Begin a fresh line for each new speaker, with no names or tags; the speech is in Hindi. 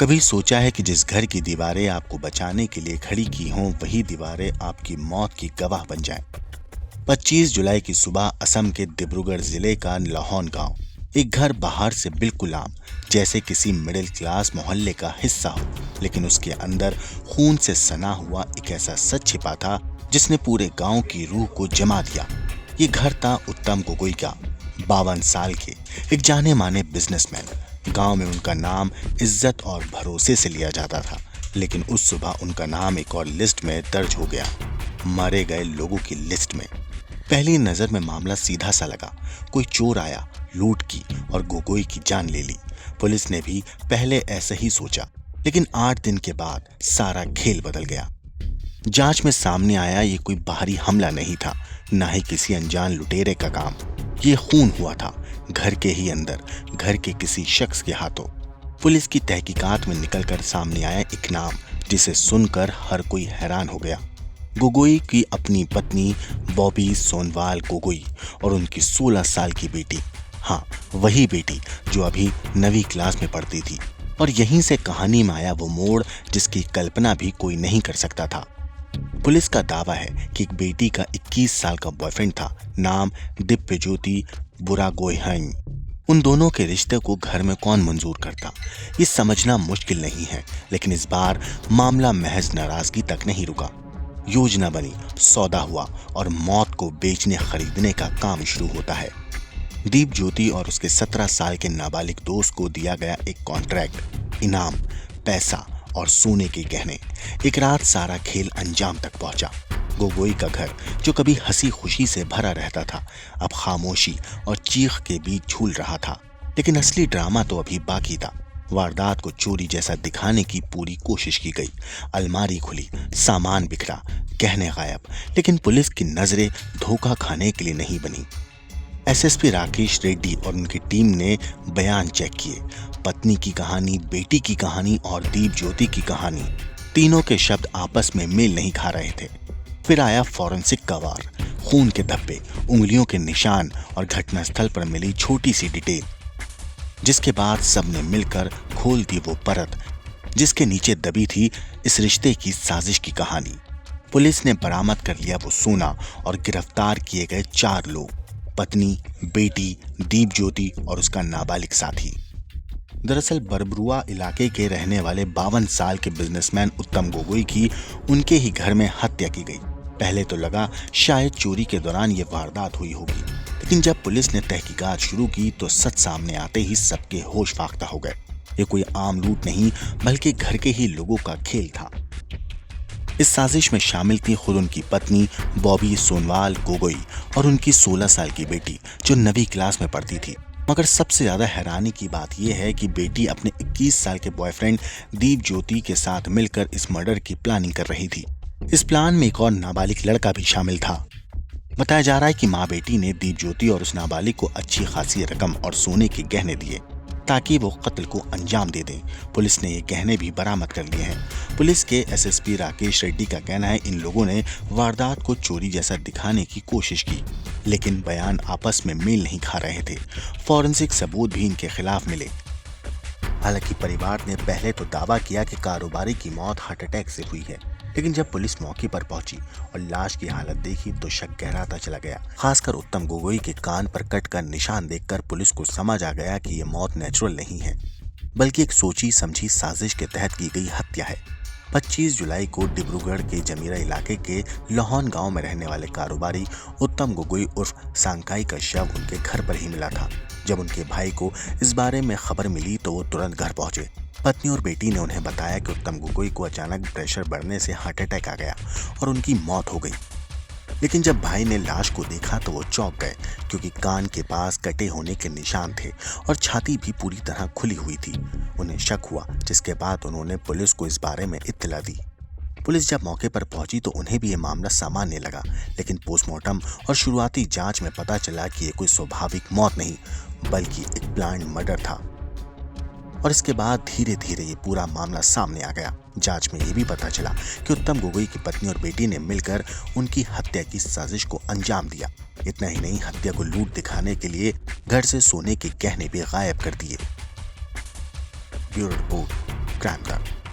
कभी सोचा है कि जिस घर की दीवारें आपको बचाने के लिए खड़ी की हों वही दीवारें आपकी मौत की गवाह बन जाएं। 25 जुलाई की सुबह असम के डिब्रूगढ़ जिले का लाहौन गांव। एक घर बाहर से बिल्कुल आम, जैसे किसी मिडिल क्लास मोहल्ले का हिस्सा हो, लेकिन उसके अंदर खून से सना हुआ एक ऐसा सच छिपा था जिसने पूरे गांव की रूह को जमा दिया। ये घर था उत्तम गोगोई का, 52 साल के, एक जाने माने बिजनेसमैन। गांव में उनका नाम इज्जत और भरोसे से लिया जाता था, लेकिन उस सुबह उनका नाम एक और लिस्ट में दर्ज हो गया, मारे गए लोगों की लिस्ट में। पहली नजर में मामला सीधा सा लगा। कोई चोर आया, लूट की और गोगोई की जान ले ली। पुलिस ने भी पहले ऐसा ही सोचा, लेकिन 8 दिन के बाद सारा खेल बदल गया। जांच में सामने आया ये कोई बाहरी हमला नहीं था, ना ही किसी अनजान लुटेरे का काम। ये खून हुआ था घर के ही अंदर, घर के किसी शख्स के हाथों। पुलिस की तहकीकात में निकलकर सामने आया एक नाम जिसे सुनकर हर कोई हैरान हो गया। गोगोई की अपनी पत्नी बॉबी सोनवाल गोगोई और उनकी 16 साल की बेटी। हाँ, वही बेटी जो अभी 9वीं क्लास में पढ़ती थी। और यहीं से कहानी में आया वो मोड़ जिसकी कल्पना भी कोई नहीं कर सकता था। पुलिस का दावा है कि एक बेटी का 21 साल का बॉयफ्रेंड था, नाम दिव्यज्योति बुरागोहाइन। उन दोनों के रिश्ते को घर में कौन मंजूर करता, ये समझना मुश्किल नहीं है। लेकिन इस बार मामला महज नाराजगी तक नहीं रुका। योजना बनी, सौदा हुआ और मौत को बेचने खरीदने का काम शुरू होता है। दीप ज्योति और उसके 17 साल के नाबालिग दोस्त को दिया गया एक कॉन्ट्रैक्ट, इनाम, पैसा और सोने के गहने। एक रात सारा खेल अंजाम तक पहुंचा। गोगोई का घर, जो कभी हंसी खुशी से भरा रहता था, अब खामोशी और चीख के बीच झूल रहा था। लेकिन असली ड्रामा तो अभी बाकी था। वारदात को चोरी जैसा दिखाने की पूरी कोशिश की गई। अलमारी खुली, सामान बिखरा, गहने गायब। लेकिन पुलिस की नजरें धोखा खाने के लिए नहीं बनी। एसएसपी राकेश रेड्डी और उनकी टीम ने बयान चेक किए। पत्नी की कहानी, बेटी की कहानी और दीप ज्योति की कहानी, तीनों के शब्द आपस में मेल नहीं खा रहे थे। फिर आया फॉरेंसिक गवाह, खून के धब्बे, उंगलियों के निशान और घटनास्थल पर मिली छोटी सी डिटेल, जिसके बाद सबने मिलकर खोल दी वो परत जिसके नीचे दबी थी इस रिश्ते की साजिश की कहानी। पुलिस ने बरामद कर लिया वो सोना और गिरफ्तार किए गए 4 लोग, पत्नी, बेटी, दीप ज्योति और उसका नाबालिग साथी। दरअसल बरबरुआ इलाके के रहने वाले 52 साल के बिजनेसमैन उत्तम गोगोई की उनके ही घर में हत्या की गई। पहले तो लगा शायद चोरी के दौरान ये वारदात हुई होगी, लेकिन जब पुलिस ने तहकीकात शुरू की तो सच सामने आते ही सबके होश फाख्ता हो गए। ये कोई आम लूट नहीं, बल्कि घर के ही लोगों का खेल था। इस साजिश में शामिल थी खुद उनकी पत्नी बॉबी सोनवाल गोगोई और उनकी 16 साल की बेटी जो 9वीं क्लास में पढ़ती थी। मगर सबसे ज्यादा हैरानी की बात यह है कि बेटी अपने 21 साल के बॉयफ्रेंड दीप ज्योति के साथ मिलकर इस मर्डर की प्लानिंग कर रही थी। इस प्लान में एक और नाबालिग लड़का भी शामिल था। बताया जा रहा है कि माँ बेटी ने दीप ज्योति और उस नाबालिग को अच्छी खासी रकम और सोने के गहने दिए ताकि वो कत्ल को अंजाम दे दें। पुलिस ने ये गहने भी बरामद कर लिए हैं। पुलिस के एसएसपी राकेश रेड्डी का कहना है इन लोगों ने वारदात को चोरी जैसा दिखाने की कोशिश की, लेकिन बयान आपस में मेल नहीं खा रहे थे। फॉरेंसिक सबूत भी इनके खिलाफ मिले। हालांकि परिवार ने पहले तो दावा किया कि कारोबारी की मौत हार्ट अटैक से हुई है, लेकिन जब पुलिस मौके पर पहुंची और लाश की हालत देखी तो शक गहराता चला गया। खासकर उत्तम गोगोई के कान पर कट कर निशान देखकर पुलिस को समझ आ गया कि यह मौत नेचुरल नहीं है, बल्कि एक सोची समझी साजिश के तहत की गई हत्या है। 25 जुलाई को डिब्रूगढ़ के जमीरा इलाके के लाहौन गांव में रहने वाले कारोबारी उत्तम गोगोई उर्फ सांकाई का शव उनके घर पर ही मिला था। जब उनके भाई को इस बारे में खबर मिली तो वो तुरंत घर पहुंचे। पत्नी और बेटी ने उन्हें बताया कि उत्तम गोगोई को अचानक प्रेशर बढ़ने से हार्ट अटैक आ गया और उनकी मौत हो गई। लेकिन जब भाई ने लाश को देखा तो वो चौंक गए, क्योंकि कान के पास कटे होने के निशान थे और छाती भी पूरी तरह खुली हुई थी। उन्हें शक हुआ, जिसके बाद उन्होंने पुलिस को इस बारे में इत्तला दी। पुलिस जब मौके पर पहुंची तो उन्हें भी ये मामला सामान्य लगा, लेकिन पोस्टमार्टम और शुरुआती जांच में पता चला कि ये कोई स्वाभाविक मौत नहीं, बल्कि एक प्लान्ड मर्डर था। और इसके बाद धीरे धीरे ये पूरा मामला सामने आ गया। जांच में ये भी पता चला कि उत्तम गोगोई की पत्नी और बेटी ने मिलकर उनकी हत्या की साजिश को अंजाम दिया। इतना ही नहीं, हत्या को लूट दिखाने के लिए घर से सोने के गहने भी गायब कर दिए। Bureau report. सब्सक्राइब कर।